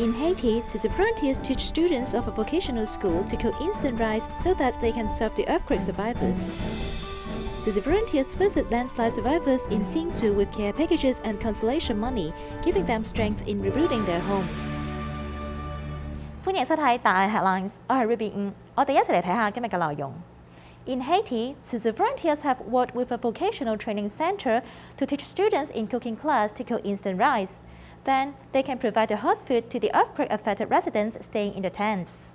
In Haiti, Tzu Chi volunteers teach students of a vocational school to cook instant rice so that they can serve the earthquake survivors. Tzu Chi volunteers visit landslide survivors in Xinzhu with care packages and consolation money, giving them strength in rebuilding their homes. 歡迎收睇大 headlines， 我係 Ruby 我哋一齊嚟睇下今日嘅內容。In Haiti, Tzu Chi volunteers have worked with a vocational training center to teach students in cooking class to cook instant rice. Then, they can provide the hot food to the earthquake-affected residents staying in the tents.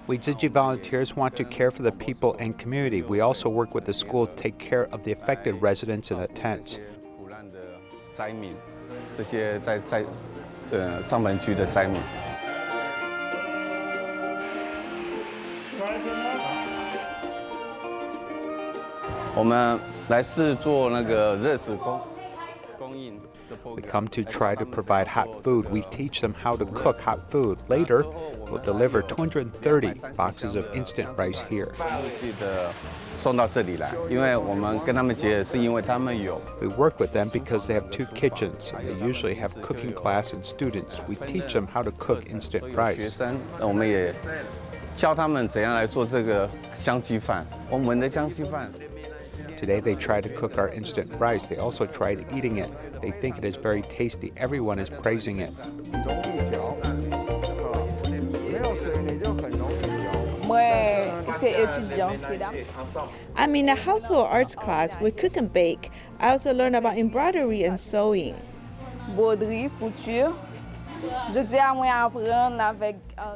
We Tzu Chi volunteers want to care for the people and community. We also work with the school to take care of the affected residents in the tents. We come to try to provide hot food. We teach them how to cook hot food. Later, we'll deliver 230 boxes of instant rice here. We work with them because they have 2 kitchens. They usually have cooking class and students. We teach them how to cook instant rice. Today they try to cook our instant rice. They also tried eating it. They think it is very tasty. Everyone is praising it. I'm in a household arts class. We cook and bake. I also learn about embroidery and sewing.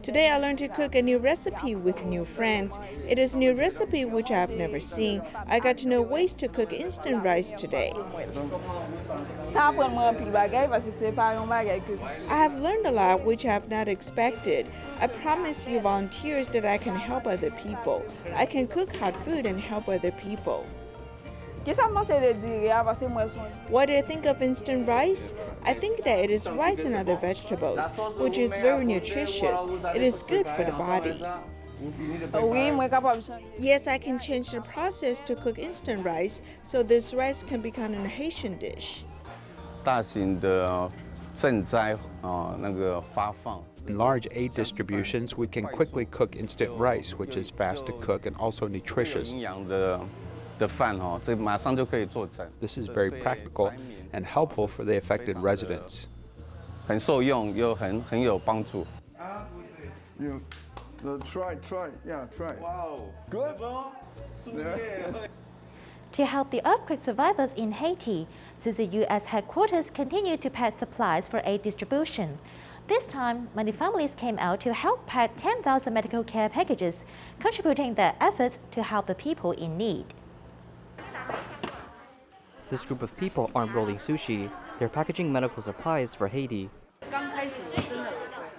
Today I learned to cook a new recipe with new friends. It is a new recipe which I have never seen. I got to know ways to cook instant rice today. I have learned a lot which I have not expected. I promise you volunteers that I can help other people. I can cook hot food and help other people. What do you think of instant rice? I think that it is rice and other vegetables, which is very nutritious. It is good for the body. Yes, I can change the process to cook instant rice, so this rice can become a Haitian dish. In large aid distributions, we can quickly cook instant rice, which is fast to cook and also nutritious. This is very practical and helpful for the affected residents. Try, yeah, try. Wow. Good? To help the earthquake survivors in Haiti, Tzu Chi U.S. headquarters continue to pack supplies for aid distribution. This time, many families came out to help pack 10,000 medical care packages, contributing their efforts to help the people in need. This group of people aren't rolling sushi, they're packaging medical supplies for Haiti.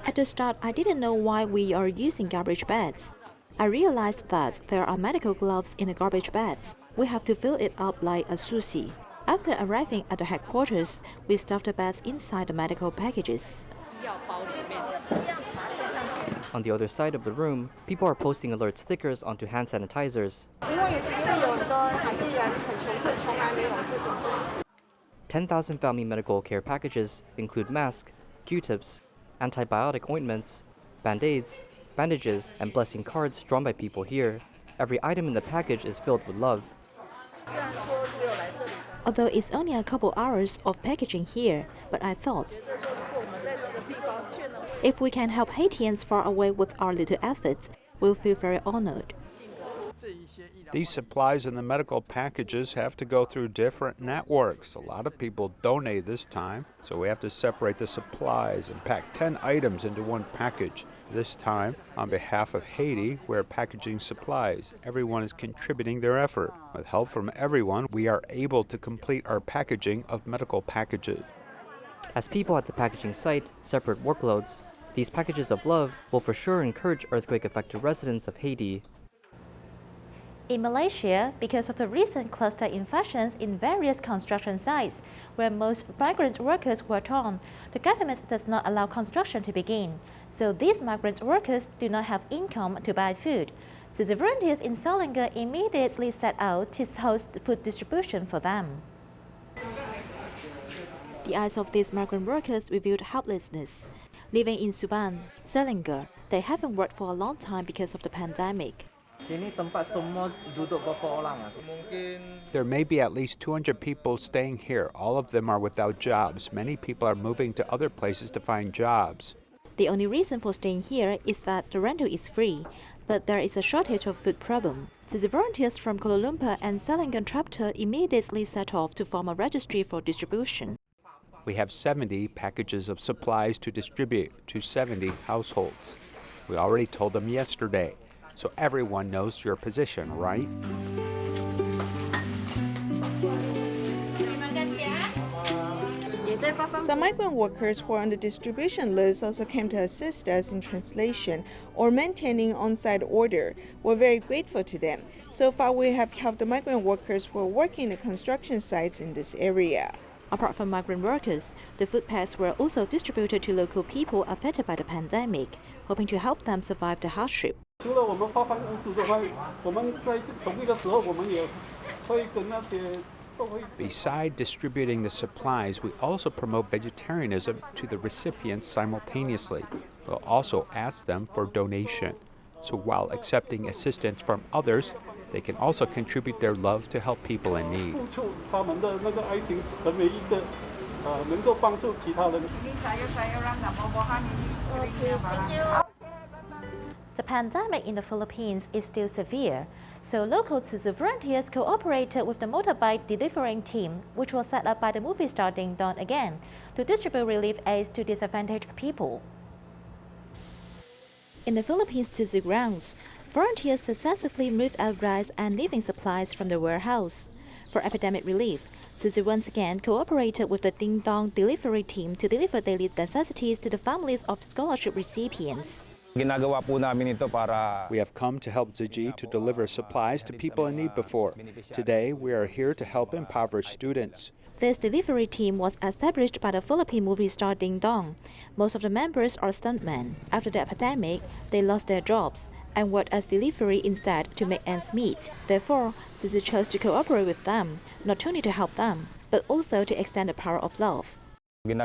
At the start, I didn't know why we are using garbage bags. I realized that there are medical gloves in the garbage bags. We have to fill it up like a sushi. After arriving at the headquarters, we stuffed the bags inside the medical packages. On the other side of the room, people are posting alert stickers onto hand sanitizers. 10,000 family medical care packages include masks, Q-tips, antibiotic ointments, band-aids, bandages, and blessing cards drawn by people here. Every item in the package is filled with love. Although it's only a couple hours of packaging here, but I thought, if we can help Haitians far away with our little efforts, we'll feel very honored. These supplies in the medical packages have to go through different networks. A lot of people donate this time, so we have to separate the supplies and pack 10 items into one package. This time, on behalf of Haiti, we're packaging supplies. Everyone is contributing their effort. With help from everyone, we are able to complete our packaging of medical packages. As people at the packaging site separate workloads, these packages of love will for sure encourage earthquake-affected residents of Haiti. In Malaysia, because of the recent cluster infections in various construction sites where most migrant workers were torn, the government does not allow construction to begin. So these migrant workers do not have income to buy food. So the volunteers in Selangor immediately set out to host food distribution for them. The eyes of these migrant workers revealed helplessness. Living in Subang, Selangor, they haven't worked for a long time because of the pandemic. There may be at least 200 people staying here. All of them are without jobs. Many people are moving to other places to find jobs. The only reason for staying here is that the rental is free, but there is a shortage of food problem. So the volunteers from Kuala Lumpur and Selangor chapter immediately set off to form a registry for distribution. We have 70 packages of supplies to distribute to 70 households. We already told them yesterday, so everyone knows your position, right? Some migrant workers who are on the distribution list also came to assist us in translation or maintaining on-site order. We're very grateful to them. So far, we have helped the migrant workers who are working in construction sites in this area. Apart from migrant workers, the food packs were also distributed to local people affected by the pandemic, hoping to help them survive the hardship. Besides distributing the supplies, we also promote vegetarianism to the recipients simultaneously. We'll also ask them for donation. So while accepting assistance from others, they can also contribute their love to help people in need. The pandemic in the Philippines is still severe, so local Xinzhu volunteers cooperated with the motorbike delivering team, which was set up by the movie star Ding Dong again, to distribute relief aids to disadvantaged people. In the Philippines Xinzhu grounds, volunteers successfully moved out rice and living supplies from the warehouse. For epidemic relief, Xinzhu once again cooperated with the Ding Dong delivery team to deliver daily necessities to the families of scholarship recipients. We have come to help Tzu Chi to deliver supplies to people in need before. Today, we are here to help impoverished students. This delivery team was established by the Philippine movie star Ding Dong. Most of the members are stuntmen. After the epidemic, they lost their jobs and worked as delivery instead to make ends meet. Therefore, Tzu Chi chose to cooperate with them, not only to help them, but also to extend the power of love. The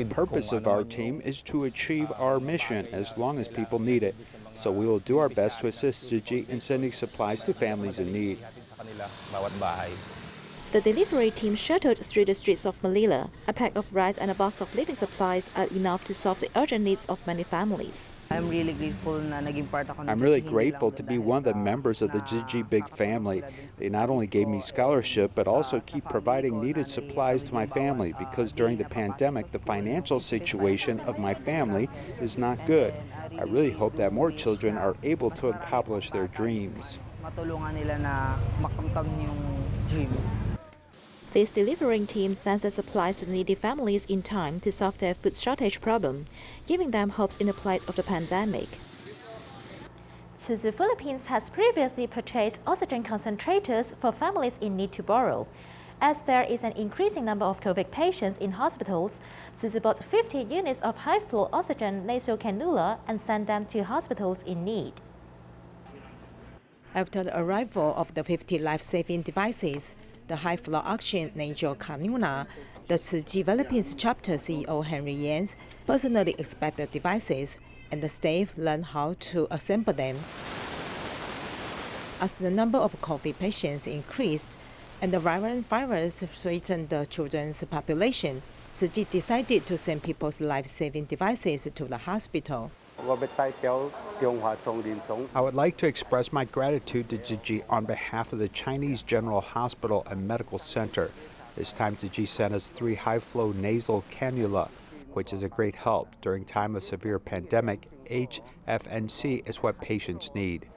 purpose of our team is to achieve our mission as long as people need it. So we will do our best to assist Tzu Chi in sending supplies to families in need. The delivery team shuttled through the streets of Manila. A pack of rice and a box of living supplies are enough to solve the urgent needs of many families. I'm really grateful to be one of the members of the Tzu Chi big family. They not only gave me scholarship, but also keep providing needed supplies to my family because during the pandemic, the financial situation of my family is not good. I really hope that more children are able to accomplish their dreams. This delivering team sends the supplies to the needy families in time to solve their food shortage problem, giving them hopes in the plight of the pandemic. Xinzhu Philippines has previously purchased oxygen concentrators for families in need to borrow. As there is an increasing number of COVID patients in hospitals, Xinzhu bought 50 units of high-flow oxygen nasal cannula and sent them to hospitals in need. After the arrival of the 50 life-saving devices, the high-flow oxygen nasal cannula, the Tzu Chi Philippines chapter CEO Henry Yans personally inspected the devices, and the staff learned how to assemble them. As the number of COVID patients increased and the viral virus threatened the children's population, Tzu Chi decided to send people's life-saving devices to the hospital. I would like to express my gratitude to Tzu Chi on behalf of the Chinese General Hospital and Medical Center. This time Tzu Chi sent us 3 high-flow nasal cannula, which is a great help. During time of severe pandemic, HFNC is what patients need.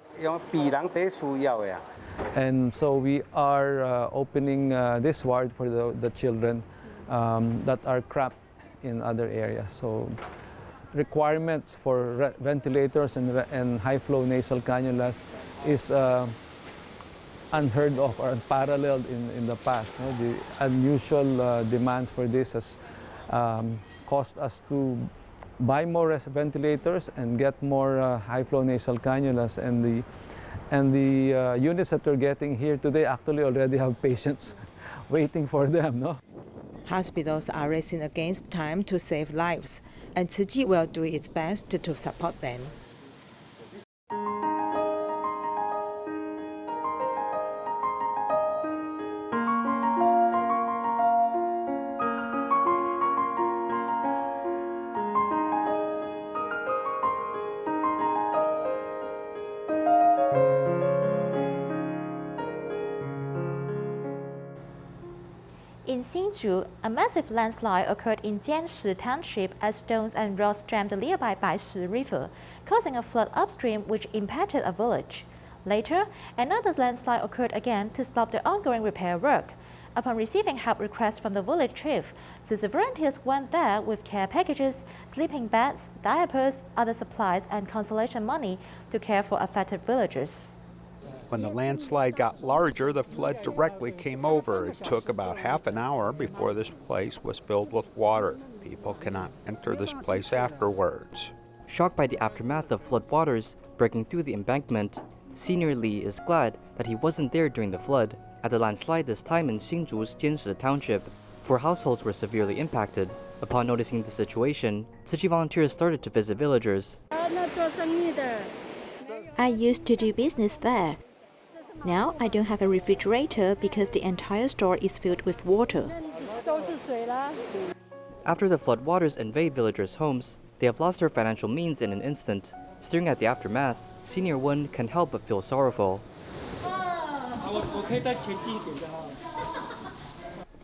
And so we are opening this ward for the children that are trapped in other areas. So requirements for ventilators and high-flow nasal cannulas is unheard of or unparalleled in the past. No? The unusual demands for this has caused us to buy more ventilators and get more high-flow nasal cannulas, and the units that we're getting here today actually already have patients waiting for them. No? Hospitals are racing against time to save lives, and Tzu Chi will do its best to support them. In Xinzhu, a massive landslide occurred in Jianshi Township as stones and rocks jammed the nearby Baishi River, causing a flood upstream which impacted a village. Later, another landslide occurred again to stop the ongoing repair work. Upon receiving help requests from the village chief, the volunteers went there with care packages, sleeping bags, diapers, other supplies, and consolation money to care for affected villagers. When the landslide got larger, the flood directly came over. It took about half an hour before this place was filled with water. People cannot enter this place afterwards. Shocked by the aftermath of flood waters breaking through the embankment, Senior Lee is glad that he wasn't there during the flood at the landslide this time in Xinzhu's Jianshi Township, 4 households were severely impacted. Upon noticing the situation, Tzu Chi volunteers started to visit villagers. I used to do business there. Now I don't have a refrigerator because the entire store is filled with water. After the flood waters invade villagers' homes, they have lost their financial means in an instant. Staring at the aftermath, Senior Wen can help but feel sorrowful.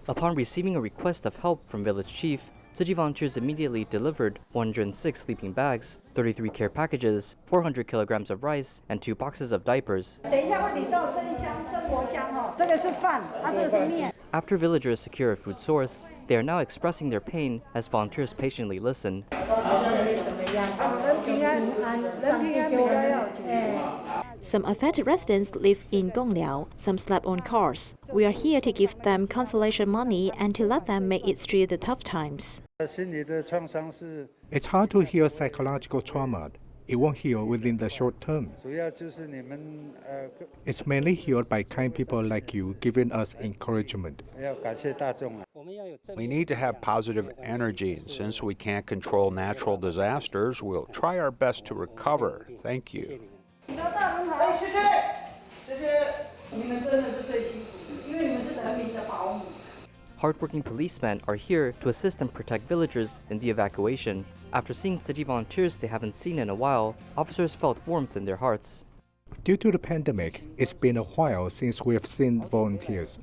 Upon receiving a request of help from village chief, Tzu Chi volunteers immediately delivered 106 sleeping bags, 33 care packages, 400 kilograms of rice, and 2 boxes of diapers. After villagers secure a food source, they are now expressing their pain as volunteers patiently listen. Some affected residents live in Gongliao, some slept on cars. We are here to give them consolation money and to let them make it through the tough times. It's hard to heal psychological trauma. It won't heal within the short term. It's mainly healed by kind people like you giving us encouragement. We need to have positive energy, and since we can't control natural disasters, we'll try our best to recover. Thank you. Hardworking policemen are here to assist and protect villagers in the evacuation. After seeing Tzu Chi volunteers they haven't seen in a while, officers felt warmth in their hearts. Due to the pandemic, it's been a while since we have seen volunteers.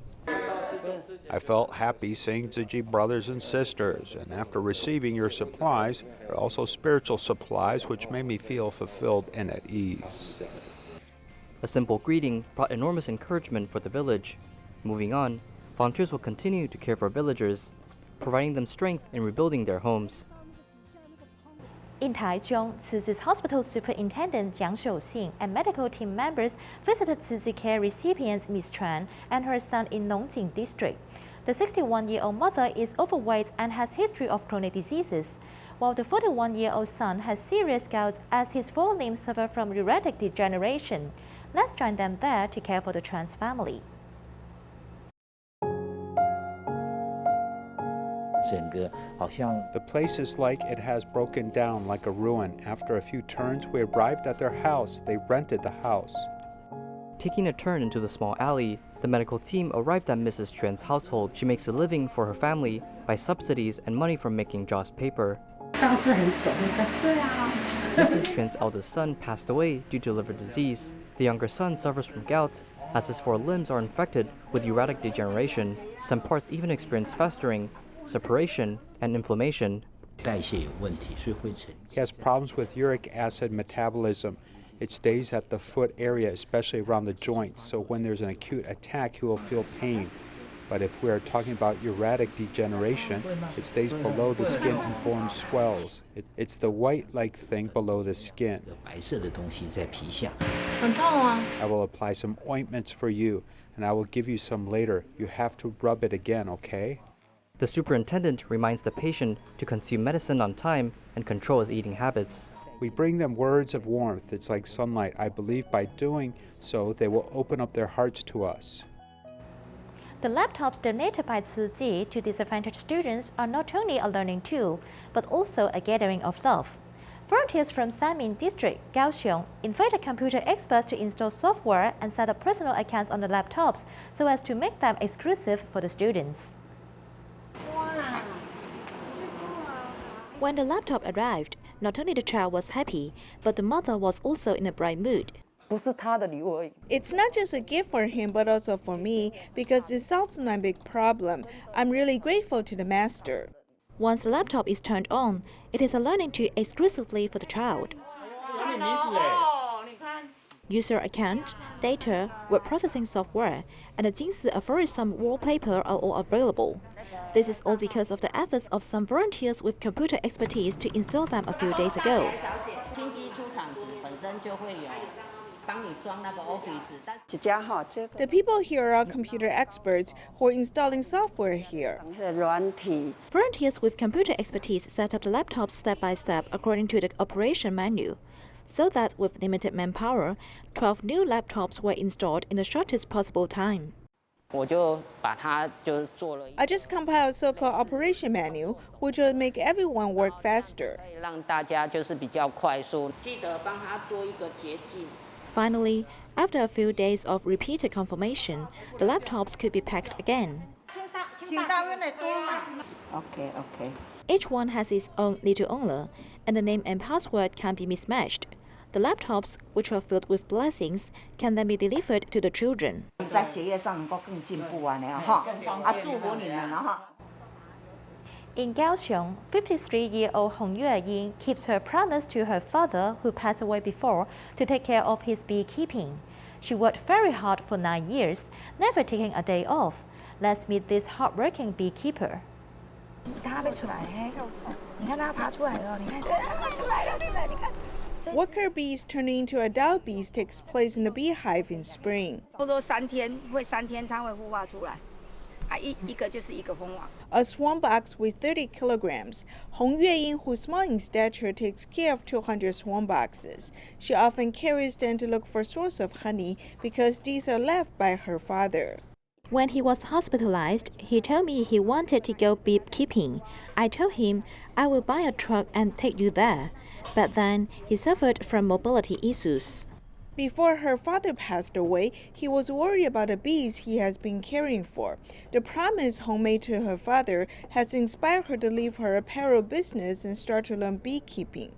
I felt happy seeing Tzu Chi brothers and sisters, and after receiving your supplies, there are also spiritual supplies which made me feel fulfilled and at ease. A simple greeting brought enormous encouragement for the village. Moving on, volunteers will continue to care for villagers, providing them strength in rebuilding their homes. In Taichung, Tzu Chi's hospital superintendent Jiang Xiuxing and medical team members visited Tzu Chi care recipients Ms. Chuan and her son in Nongjing district. The 61-year-old mother is overweight and has history of chronic diseases, while the 41-year-old son has serious gout as his 4 limbs suffer from rheumatic degeneration. Let's join them there to care for the Chuan's family. The place is like it has broken down like a ruin. After a few turns, we arrived at their house. They rented the house. Taking a turn into the small alley, the medical team arrived at Mrs. Chuan's household. She makes a living for her family by subsidies and money from making Joss paper. Mrs. Chuan's eldest son passed away due to liver disease. The younger son suffers from gout, as his 4 limbs are infected with rheumatic degeneration. Some parts even experience festering, suppuration, and inflammation. He has problems with uric acid metabolism. It stays at the foot area, especially around the joints, so when there's an acute attack, he will feel pain. But if we're talking about uratic degeneration, it stays below the skin and forms swells. It's the white-like thing below the skin. I will apply some ointments for you, and I will give you some later. You have to rub it again, okay? The superintendent reminds the patient to consume medicine on time and control his eating habits. We bring them words of warmth. It's like sunlight. I believe by doing so, they will open up their hearts to us. The laptops donated by Tzu Chi to disadvantaged students are not only a learning tool, but also a gathering of love. Volunteers from Sanmin District, Kaohsiung, invited computer experts to install software and set up personal accounts on the laptops so as to make them exclusive for the students. When the laptop arrived, not only the child was happy, but the mother was also in a bright mood. It's not just a gift for him, but also for me, because it solves my big problem. I'm really grateful to the master. Once the laptop is turned on, it is a learning tool exclusively for the child. User account, data, word processing software, and the Xinzhu aphorism wallpaper are all available. This is all because of the efforts of some volunteers with computer expertise to install them a few days ago. The people here are computer experts who are installing software here. Volunteers with computer expertise set up the laptops step by step according to the operation manual, so that with limited manpower, 12 new laptops were installed in the shortest possible time. I just compiled a so-called operation manual, which will make everyone work faster. Finally, after a few days of repeated confirmation, the laptops could be packed again. Okay. Each one has its own little owner, and the name and password can be mismatched. The laptops, which are filled with blessings, can then be delivered to the children. In Kaohsiung, 53-year-old Hong Yueying keeps her promise to her father, who passed away before, to take care of his beekeeping. She worked very hard for 9 years, never taking a day off. Let's meet this hardworking beekeeper. Worker bees turning into adult bees takes place in the beehive in spring. A swarm box with 30 kilograms. Hong Yueying, who's small in stature, takes care of 200 swarm boxes. She often carries them to look for source of honey because these are left by her father. When he was hospitalized, he told me he wanted to go beekeeping. I told him I will buy a truck and take you there. But then he suffered from mobility issues. Before her father passed away, he was worried about the bees he has been caring for. The promise Hong made to her father has inspired her to leave her apparel business and start to learn beekeeping.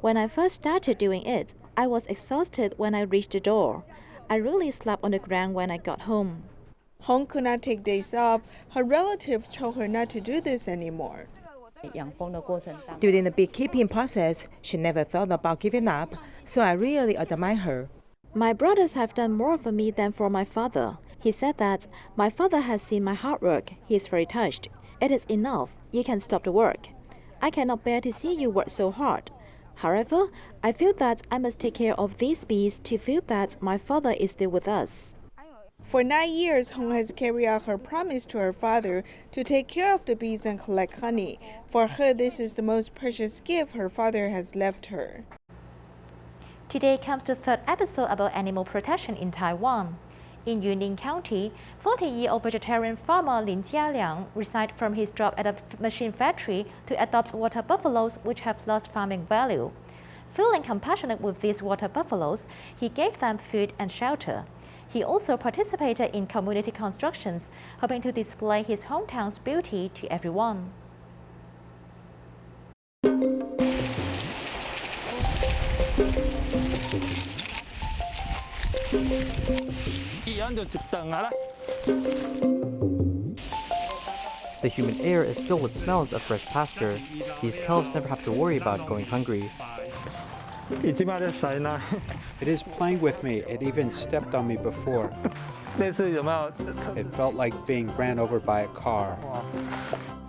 When I first started doing it, I was exhausted when I reached the door. I really slept on the ground when I got home. Hong could not take days off. Her relatives told her not to do this anymore. During the beekeeping process, she never thought about giving up, so I really admire her. My brothers have done more for me than for my father. He said that my father has seen my hard work. He is very touched. It is enough. You can stop the work. I cannot bear to see you work so hard. However, I feel that I must take care of these bees to feel that my father is still with us. For 9 years, Hong has carried out her promise to her father to take care of the bees and collect honey. For her, this is the most precious gift her father has left her. Today comes the third episode about animal protection in Taiwan. In Yunlin County, 40-year-old vegetarian farmer Lin Jialiang resigned from his job at a machine factory to adopt water buffaloes which have lost farming value. Feeling compassionate with these water buffaloes, he gave them food and shelter. He also participated in community constructions, hoping to display his hometown's beauty to everyone. The humid air is filled with smells of fresh pasture. These calves never have to worry about going hungry. It is playing with me. It even stepped on me before. It felt like being ran over by a car.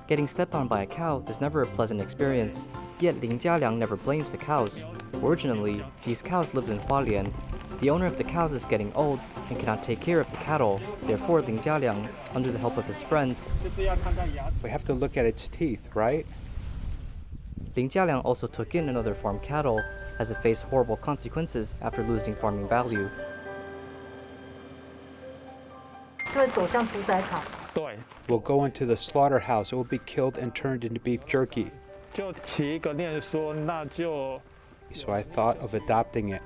Getting stepped on by a cow is never a pleasant experience, yet Ling Jialiang never blames the cows. Originally, these cows lived in Hualien. The owner of the cows is getting old and cannot take care of the cattle. Therefore, Ling Jialiang, under the help of his friends, We have to look at its teeth, right? Ling Jialiang also took in another farm cattle, as it faced horrible consequences after losing farming value. We'll go into the slaughterhouse. It will be killed and turned into beef jerky. So I thought of adopting it.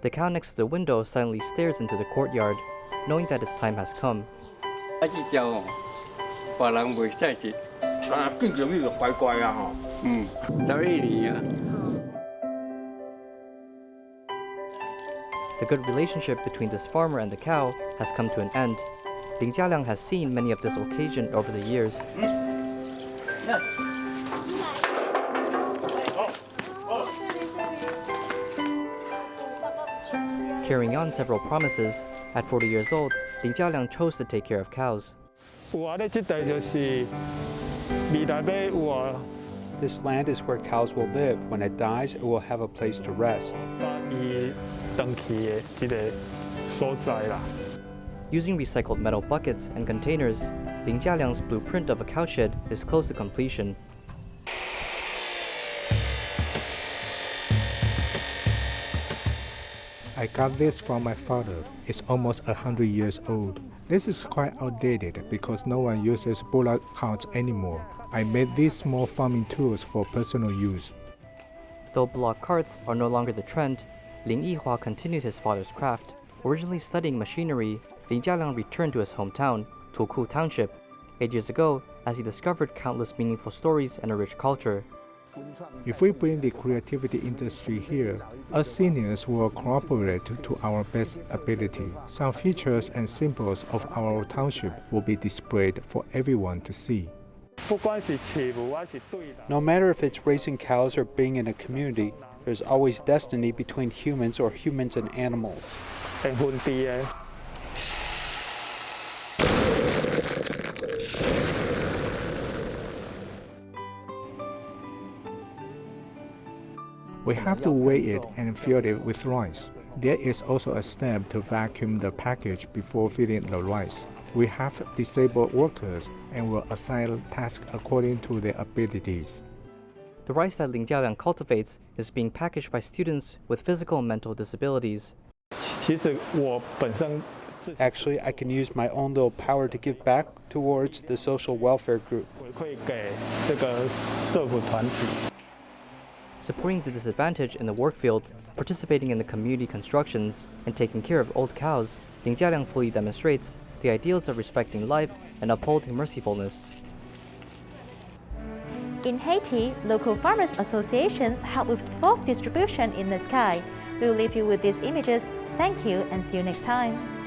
The cow next to the window silently stares into the courtyard, knowing that its time has come. The good relationship between this farmer and the cow has come to an end. Ling Jialiang has seen many of this occasion over the years. Carrying on several promises, at 40 years old, Ling Jialiang chose to take care of cows. This land is where cows will live. When it dies, it will have a place to rest. Using recycled metal buckets and containers, Ling Jialiang's blueprint of a cowshed is close to completion. I got this from my father. It's almost 100 years old. This is quite outdated because no one uses bullock carts anymore. I made these small farming tools for personal use. Though block carts are no longer the trend, Ling Yihua continued his father's craft. Originally studying machinery, Ling Jialiang returned to his hometown, Tuku Township, 8 years ago, as he discovered countless meaningful stories and a rich culture. If we bring the creativity industry here, us seniors will cooperate to our best ability. Some features and symbols of our township will be displayed for everyone to see. No matter if it's raising cows or being in a community, there's always destiny between humans or humans and animals. We have to weigh it and fill it with rice. There is also a step to vacuum the package before filling the rice. We have disabled workers and will assign tasks according to their abilities. The rice that Ling Jialiang cultivates is being packaged by students with physical and mental disabilities. Actually, I can use my own little power to give back towards the social welfare group. Supporting the disadvantaged in the work field, participating in the community constructions, and taking care of old cows, Ling Jialiang fully demonstrates the ideals of respecting life and upholding mercifulness. In Haiti, local farmers' associations help with fourth distribution in the sky. We'll leave you with these images. Thank you and see you next time.